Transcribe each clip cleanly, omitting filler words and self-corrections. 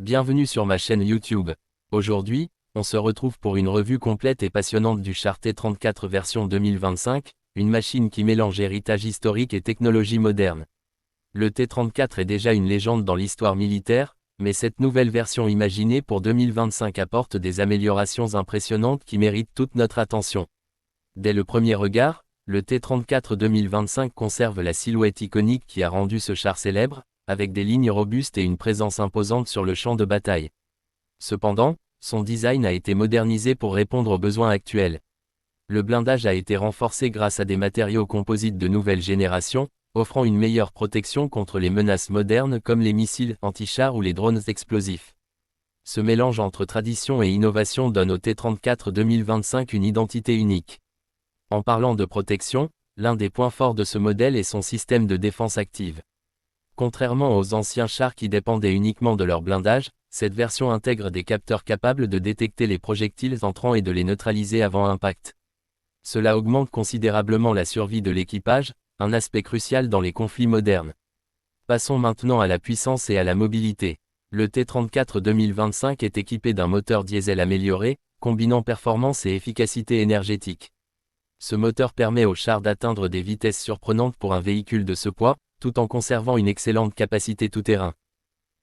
Bienvenue sur ma chaîne YouTube. Aujourd'hui, on se retrouve pour une revue complète et passionnante du char T34 version 2025, une machine qui mélange héritage historique et technologie moderne. Le T34 est déjà une légende dans l'histoire militaire, mais cette nouvelle version imaginée pour 2025 apporte des améliorations impressionnantes qui méritent toute notre attention. Dès le premier regard, le T34 2025 conserve la silhouette iconique qui a rendu ce char célèbre, avec des lignes robustes et une présence imposante sur le champ de bataille. Cependant, son design a été modernisé pour répondre aux besoins actuels. Le blindage a été renforcé grâce à des matériaux composites de nouvelle génération, offrant une meilleure protection contre les menaces modernes comme les missiles anti-chars ou les drones explosifs. Ce mélange entre tradition et innovation donne au T34 2025 une identité unique. En parlant de protection, l'un des points forts de ce modèle est son système de défense active. Contrairement aux anciens chars qui dépendaient uniquement de leur blindage, cette version intègre des capteurs capables de détecter les projectiles entrants et de les neutraliser avant impact. Cela augmente considérablement la survie de l'équipage, un aspect crucial dans les conflits modernes. Passons maintenant à la puissance et à la mobilité. Le T34 2025 est équipé d'un moteur diesel amélioré, combinant performance et efficacité énergétique. Ce moteur permet au char d'atteindre des vitesses surprenantes pour un véhicule de ce poids, tout en conservant une excellente capacité tout-terrain.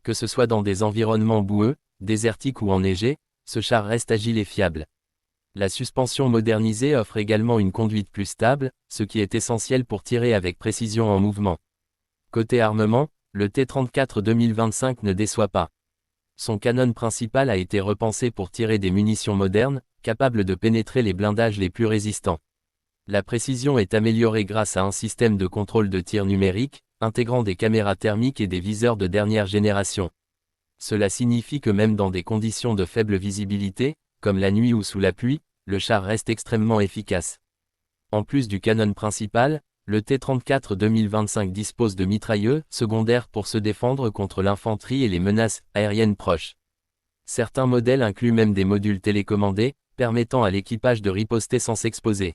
Que ce soit dans des environnements boueux, désertiques ou enneigés, ce char reste agile et fiable. La suspension modernisée offre également une conduite plus stable, ce qui est essentiel pour tirer avec précision en mouvement. Côté armement, le T34 2025 ne déçoit pas. Son canon principal a été repensé pour tirer des munitions modernes, capables de pénétrer les blindages les plus résistants. La précision est améliorée grâce à un système de contrôle de tir numérique, intégrant des caméras thermiques et des viseurs de dernière génération. Cela signifie que même dans des conditions de faible visibilité, comme la nuit ou sous la pluie, le char reste extrêmement efficace. En plus du canon principal, le T34 2025 dispose de mitrailleuses secondaires pour se défendre contre l'infanterie et les menaces aériennes proches. Certains modèles incluent même des modules télécommandés, permettant à l'équipage de riposter sans s'exposer.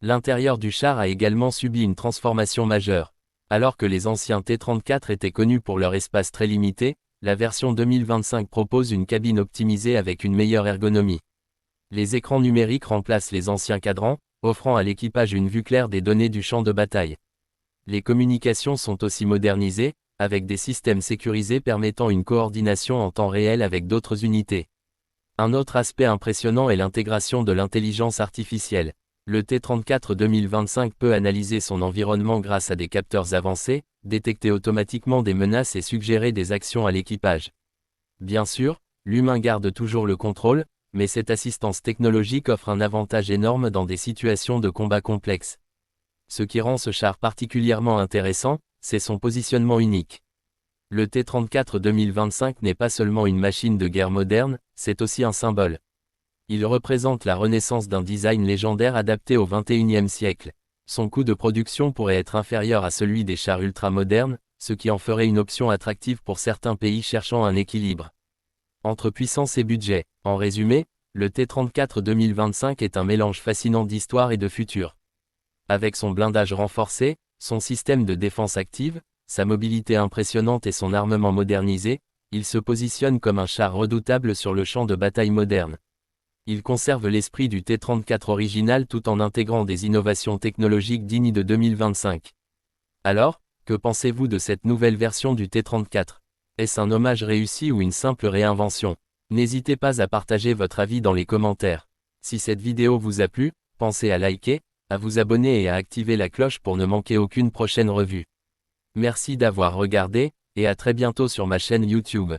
L'intérieur du char a également subi une transformation majeure. Alors que les anciens T34 étaient connus pour leur espace très limité, la version 2025 propose une cabine optimisée avec une meilleure ergonomie. Les écrans numériques remplacent les anciens cadrans, offrant à l'équipage une vue claire des données du champ de bataille. Les communications sont aussi modernisées, avec des systèmes sécurisés permettant une coordination en temps réel avec d'autres unités. Un autre aspect impressionnant est l'intégration de l'intelligence artificielle. Le T34 2025 peut analyser son environnement grâce à des capteurs avancés, détecter automatiquement des menaces et suggérer des actions à l'équipage. Bien sûr, l'humain garde toujours le contrôle, mais cette assistance technologique offre un avantage énorme dans des situations de combat complexes. Ce qui rend ce char particulièrement intéressant, c'est son positionnement unique. Le T34 2025 n'est pas seulement une machine de guerre moderne, c'est aussi un symbole. Il représente la renaissance d'un design légendaire adapté au XXIe siècle. Son coût de production pourrait être inférieur à celui des chars ultra-modernes, ce qui en ferait une option attractive pour certains pays cherchant un équilibre entre puissance et budget. En résumé, le T34 2025 est un mélange fascinant d'histoire et de futur. Avec son blindage renforcé, son système de défense active, sa mobilité impressionnante et son armement modernisé, il se positionne comme un char redoutable sur le champ de bataille moderne. Il conserve l'esprit du T34 original tout en intégrant des innovations technologiques dignes de 2025. Alors, que pensez-vous de cette nouvelle version du T34 ? Est-ce un hommage réussi ou une simple réinvention ? N'hésitez pas à partager votre avis dans les commentaires. Si cette vidéo vous a plu, pensez à liker, à vous abonner et à activer la cloche pour ne manquer aucune prochaine revue. Merci d'avoir regardé, et à très bientôt sur ma chaîne YouTube.